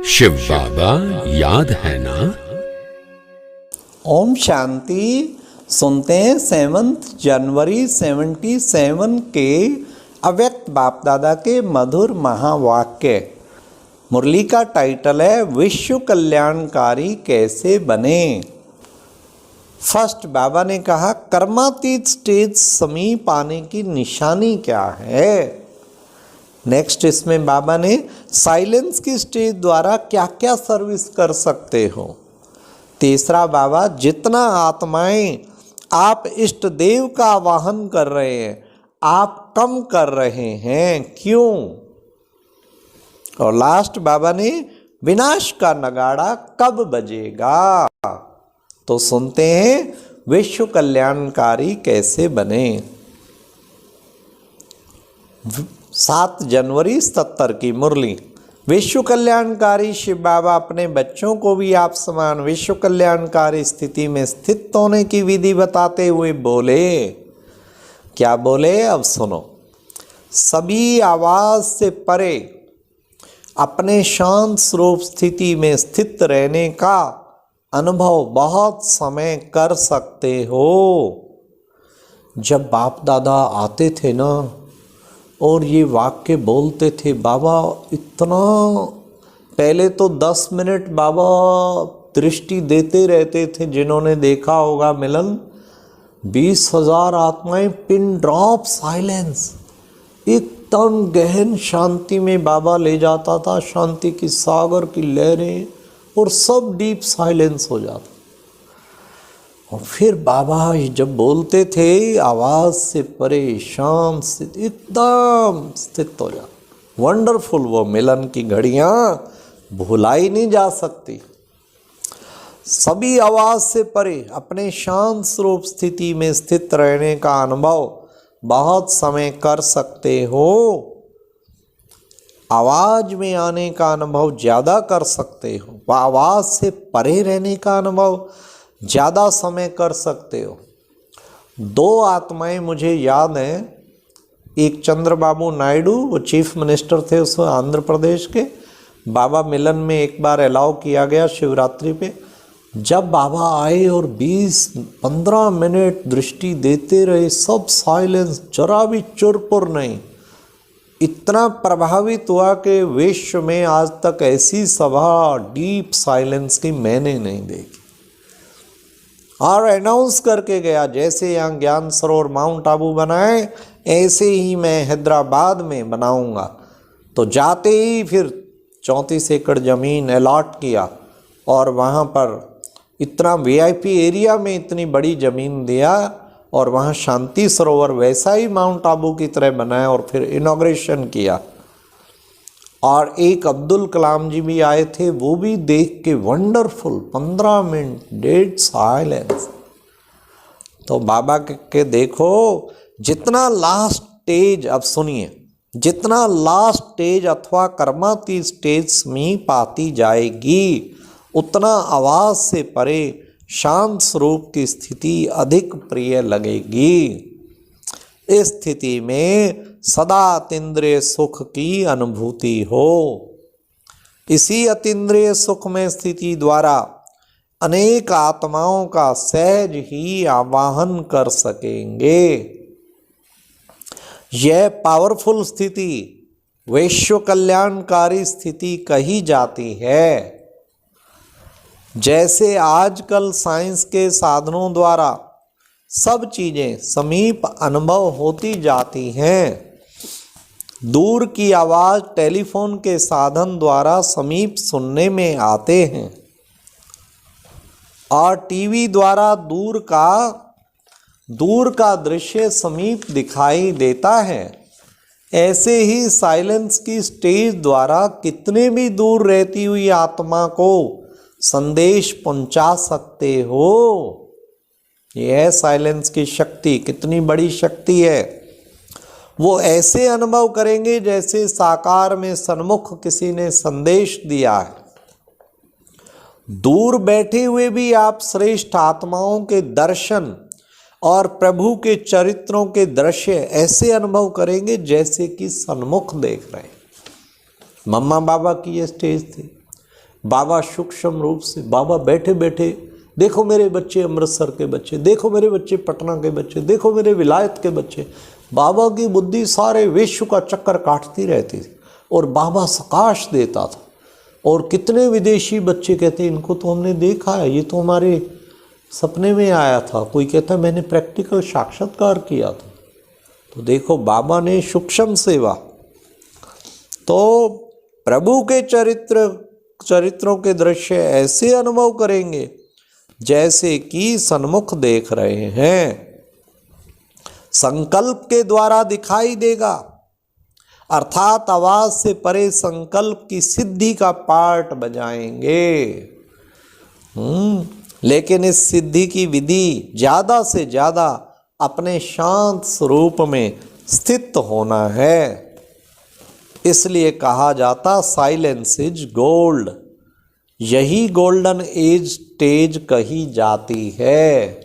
शिव बाबा याद है ना। ओम शांति। सुनते हैं 7 जनवरी 77 के अव्यक्त बाप दादा के मधुर महावाक्य। मुरली का टाइटल है विश्व कल्याणकारी कैसे बने। फर्स्ट बाबा ने कहा कर्मातीत स्टेज समीप आने की निशानी क्या है। नेक्स्ट इसमें बाबा ने साइलेंस की स्टेज द्वारा क्या क्या सर्विस कर सकते हो। तीसरा बाबा जितना आत्माएं आप इष्ट देव का आवाहन कर रहे हैं आप कम कर रहे हैं क्यों। और लास्ट बाबा ने विनाश का नगाड़ा कब बजेगा। तो सुनते हैं विश्व कल्याणकारी कैसे बने। 7 जनवरी 77 की मुरली। विश्व कल्याणकारी शिव बाबा अपने बच्चों को भी आप समान विश्व कल्याणकारी स्थिति में स्थित होने की विधि बताते हुए बोले। क्या बोले अब सुनो। सभी आवाज से परे अपने शांत स्वरूप स्थिति में स्थित रहने का अनुभव बहुत समय कर सकते हो। जब बाप दादा आते थे ना और ये वाक्य बोलते थे बाबा इतना पहले तो 10 मिनट बाबा दृष्टि देते रहते थे। जिन्होंने देखा होगा मिलन 20,000 आत्माएं पिन ड्रॉप साइलेंस एकदम गहन शांति में बाबा ले जाता था। शांति की सागर की लहरें और सब डीप साइलेंस हो जाता। और फिर बाबा जब बोलते थे आवाज से परेशान से एकदम स्थित हो जाता। वंडरफुल वो मिलन की घड़ियां भुलाई नहीं जा सकती। सभी आवाज से परे अपने शांत स्वरूप स्थिति में स्थित रहने का अनुभव बहुत समय कर सकते हो। आवाज में आने का अनुभव ज्यादा कर सकते हो। आवाज से परे रहने का अनुभव ज़्यादा समय कर सकते हो। 2 आत्माएं मुझे याद हैं। एक चंद्रबाबू नायडू वो चीफ मिनिस्टर थे उस आंध्र प्रदेश के। बाबा मिलन में एक बार अलाउ किया गया शिवरात्रि पे। जब बाबा आए और 20-15 मिनट दृष्टि देते रहे सब साइलेंस जरा भी चुरपुर नहीं। इतना प्रभावित हुआ कि विश्व में आज तक ऐसी सभा डीप साइलेंस की मैंने नहीं देखी। और अनाउंस करके गया जैसे यहाँ ज्ञान सरोवर माउंट आबू बनाए ऐसे ही मैं हैदराबाद में बनाऊंगा। तो जाते ही फिर 34 एकड़ ज़मीन अलॉट किया और वहाँ पर इतना वीआईपी एरिया में इतनी बड़ी ज़मीन दिया और वहाँ शांति सरोवर वैसा ही माउंट आबू की तरह बनाया और फिर इनॉग्रेशन किया। और एक अब्दुल कलाम जी भी आए थे वो भी देख के वंडरफुल 15 मिनट डेड साइलेंस। तो बाबा के देखो जितना लास्ट स्टेज अब सुनिए जितना लास्ट स्टेज अथवा कर्माती स्टेज समीप आती जाएगी उतना आवाज से परे शांत स्वरूप की स्थिति अधिक प्रिय लगेगी। इस स्थिति में सदा अतीन्द्रिय सुख की अनुभूति हो। इसी अतीन्द्रिय सुख में स्थिति द्वारा अनेक आत्माओं का सहज ही आवाहन कर सकेंगे। यह पावरफुल स्थिति विश्व कल्याणकारी स्थिति कही जाती है। जैसे आजकल साइंस के साधनों द्वारा सब चीजें समीप अनुभव होती जाती हैं। दूर की आवाज टेलीफोन के साधन द्वारा समीप सुनने में आते हैं और टीवी द्वारा दूर का दृश्य समीप दिखाई देता है। ऐसे ही साइलेंस की स्टेज द्वारा कितने भी दूर रहती हुई आत्मा को संदेश पहुंचा सकते हो। यह है साइलेंस की शक्ति। कितनी बड़ी शक्ति है। वो ऐसे अनुभव करेंगे जैसे साकार में सन्मुख किसी ने संदेश दिया है। दूर बैठे हुए भी आप श्रेष्ठ आत्माओं के दर्शन और प्रभु के चरित्रों के दृश्य ऐसे अनुभव करेंगे जैसे कि सन्मुख देख रहे हैं। मम्मा बाबा की ये स्टेज थी। बाबा सूक्ष्म रूप से, बाबा बैठे बैठे देखो मेरे बच्चे अमृतसर के बच्चे, देखो मेरे बच्चे पटना के बच्चे, देखो मेरे विलायत के बच्चे। बाबा की बुद्धि सारे विश्व का चक्कर काटती रहती थी और बाबा सकाश देता था। और कितने विदेशी बच्चे कहते इनको तो हमने देखा है, ये तो हमारे सपने में आया था। कोई कहता मैंने प्रैक्टिकल साक्षात्कार किया था। तो देखो बाबा ने सूक्ष्म सेवा। तो प्रभु के चरित्रों के दृश्य ऐसे अनुभव करेंगे जैसे कि सन्मुख देख रहे हैं। संकल्प के द्वारा दिखाई देगा, अर्थात आवाज से परे संकल्प की सिद्धि का पार्ट बजाएंगे। लेकिन इस सिद्धि की विधि ज्यादा से ज्यादा अपने शांत स्वरूप में स्थित होना है। इसलिए कहा जाता साइलेंस इज गोल्ड। यही गोल्डन एज स्टेज कही जाती है।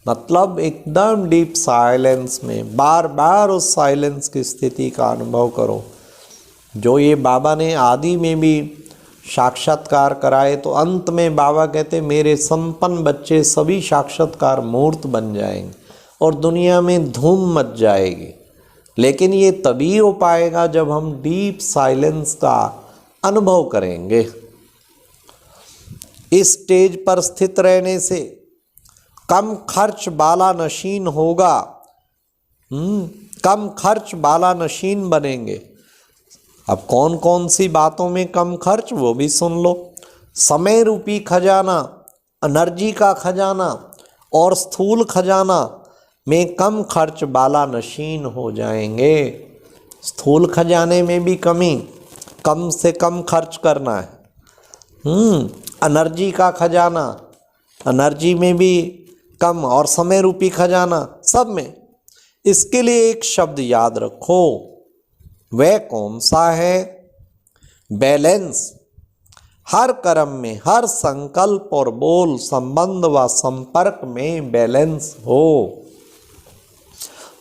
मतलब एकदम डीप साइलेंस में बार बार उस साइलेंस की स्थिति का अनुभव करो। जो ये बाबा ने आदि में भी साक्षात्कार कराए, तो अंत में बाबा कहते मेरे संपन्न बच्चे सभी साक्षात्कार मूर्त बन जाएंगे और दुनिया में धूम मच जाएगी। लेकिन ये तभी हो पाएगा जब हम डीप साइलेंस का अनुभव करेंगे। इस स्टेज पर स्थित रहने से कम खर्च वाला नशीन होगा, कम खर्च वाला नशीन बनेंगे। अब कौन कौन सी बातों में कम खर्च, वो भी सुन लो। समय रूपी खजाना, एनर्जी का खजाना और स्थूल खजाना में कम खर्च वाला नशीन हो जाएंगे। स्थूल खजाने में भी कमी, कम से कम खर्च करना है। एनर्जी का खजाना, एनर्जी में भी कम, और समय रूपी खजाना, सब में। इसके लिए एक शब्द याद रखो, वह कौन सा है? बैलेंस। हर कर्म में, हर संकल्प और बोल, संबंध व संपर्क में बैलेंस हो।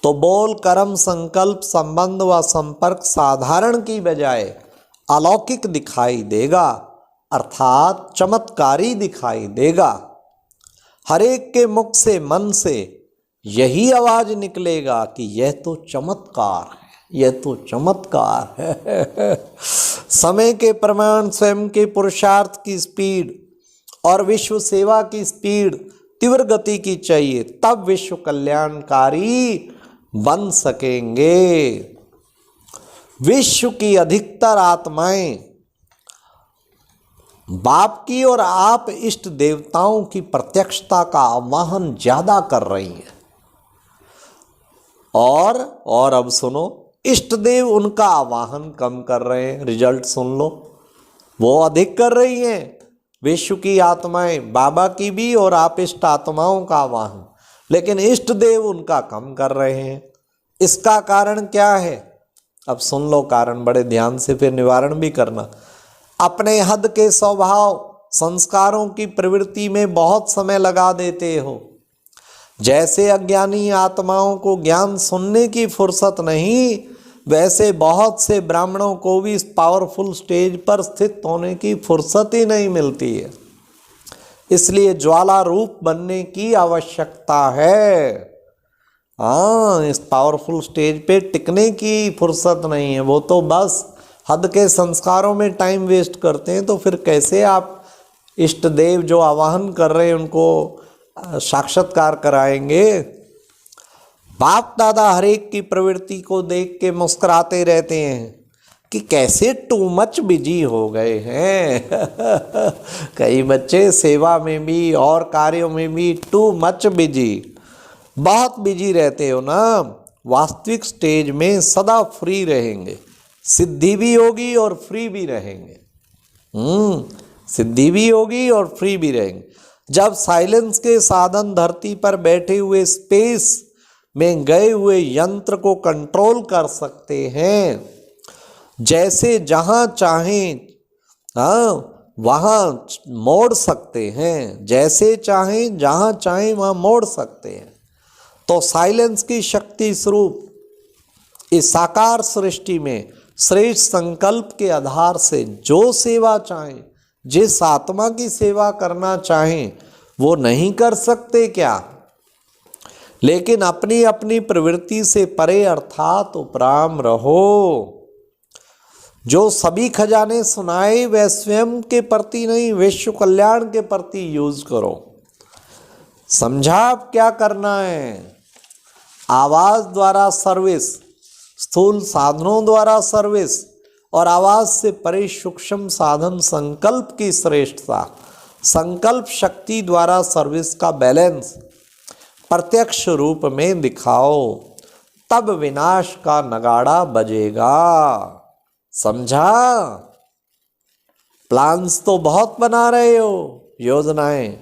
तो बोल, कर्म, संकल्प, संबंध व संपर्क साधारण की बजाय अलौकिक दिखाई देगा, अर्थात चमत्कारी दिखाई देगा। हर एक के मुख से, मन से यही आवाज निकलेगा कि यह तो चमत्कार है, यह तो चमत्कार है। समय के प्रमाण, स्वयं के पुरुषार्थ की स्पीड और विश्व सेवा की स्पीड तीव्र गति की चाहिए, तब विश्व कल्याणकारी बन सकेंगे। विश्व की अधिकतर आत्माएं बाप की और आप इष्ट देवताओं की प्रत्यक्षता का आवाहन ज्यादा कर रही हैं। और अब सुनो, इष्ट देव उनका आवाहन कम कर रहे हैं। रिजल्ट सुन लो, वो अधिक कर रही हैं। विश्व की आत्माएं बाबा की भी और आप इष्ट आत्माओं का आवाहन, लेकिन इष्ट देव उनका कम कर रहे हैं। इसका कारण क्या है? अब सुन लो कारण, बड़े ध्यान से, फिर निवारण भी करना। अपने हद के स्वभाव, संस्कारों की प्रवृत्ति में बहुत समय लगा देते हो। जैसे अज्ञानी आत्माओं को ज्ञान सुनने की फुर्सत नहीं, वैसे बहुत से ब्राह्मणों को भी इस पावरफुल स्टेज पर स्थित होने की फुर्सत ही नहीं मिलती है। इसलिए ज्वाला रूप बनने की आवश्यकता है। हाँ, इस पावरफुल स्टेज पे टिकने की फुर्सत नहीं है। वो तो बस हद के संस्कारों में टाइम वेस्ट करते हैं। तो फिर कैसे आप इष्ट देव जो आवाहन कर रहे हैं उनको साक्षात्कार कराएंगे? बाप दादा हर एक की प्रवृत्ति को देख के मुस्कुराते रहते हैं कि कैसे टू मच बिजी हो गए हैं। कई बच्चे सेवा में भी और कार्यों में भी टू मच बिजी, बहुत बिजी रहते हो ना। वास्तविक स्टेज में सदा फ्री रहेंगे, सिद्धि भी होगी और फ्री भी रहेंगे। सिद्धि भी होगी और फ्री भी रहेंगे। जब साइलेंस के साधन धरती पर बैठे हुए स्पेस में गए हुए यंत्र को कंट्रोल कर सकते हैं, जैसे जहां चाहें वहां मोड़ सकते हैं, जैसे चाहें जहां चाहें वहां मोड़ सकते हैं। तो साइलेंस की शक्ति स्वरूप इस साकार सृष्टि में श्रेष्ठ संकल्प के आधार से जो सेवा चाहें जिस आत्मा की सेवा करना चाहें वो नहीं कर सकते क्या? लेकिन अपनी अपनी प्रवृत्ति से परे अर्थात उपराम रहो। जो सभी खजाने सुनाए वह स्वयं के प्रति नहीं, विश्व कल्याण के प्रति यूज करो। समझा अब क्या करना है? आवाज द्वारा सर्विस, स्थूल साधनों द्वारा सर्विस और आवाज से परे सूक्ष्म साधन संकल्प की श्रेष्ठता, संकल्प शक्ति द्वारा सर्विस का बैलेंस प्रत्यक्ष रूप में दिखाओ, तब विनाश का नगाड़ा बजेगा। समझा? प्लान्स तो बहुत बना रहे हो, योजनाएं,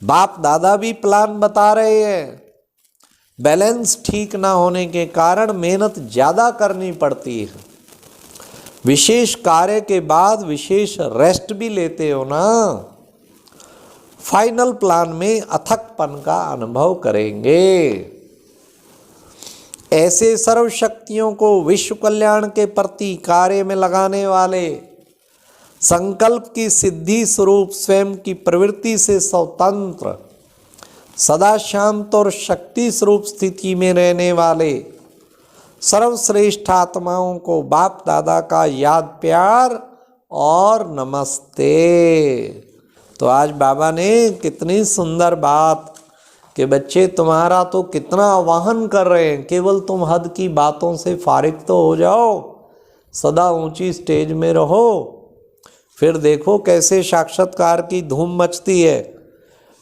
बाप दादा भी प्लान बता रहे हैं। बैलेंस ठीक ना होने के कारण मेहनत ज़्यादा करनी पड़ती है। विशेष कार्य के बाद विशेष रेस्ट भी लेते हो ना। फाइनल प्लान में अथकपन का अनुभव करेंगे। ऐसे सर्व शक्तियों को विश्व कल्याण के प्रति कार्य में लगाने वाले, संकल्प की सिद्धि स्वरूप स्वयं की प्रवृत्ति से स्वतंत्र, सदा शांत और शक्ति स्वरूप स्थिति में रहने वाले सर्वश्रेष्ठ आत्माओं को बाप दादा का याद प्यार और नमस्ते। तो आज बाबा ने कितनी सुंदर बात कि बच्चे तुम्हारा तो कितना आह्वान कर रहे हैं, केवल तुम हद की बातों से फारिग तो हो जाओ, सदा ऊंची स्टेज में रहो, फिर देखो कैसे साक्षात्कार की धूम मचती है।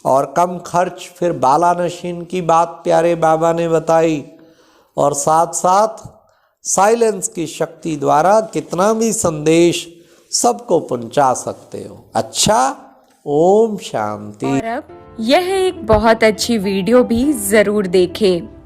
और कम खर्च, फिर बालानशीन की बात प्यारे बाबा ने बताई, और साथ साथ साइलेंस की शक्ति द्वारा कितना भी संदेश सबको पहुंचा सकते हो। अच्छा, ओम शांति। और अब यह एक बहुत अच्छी वीडियो भी जरूर देखें।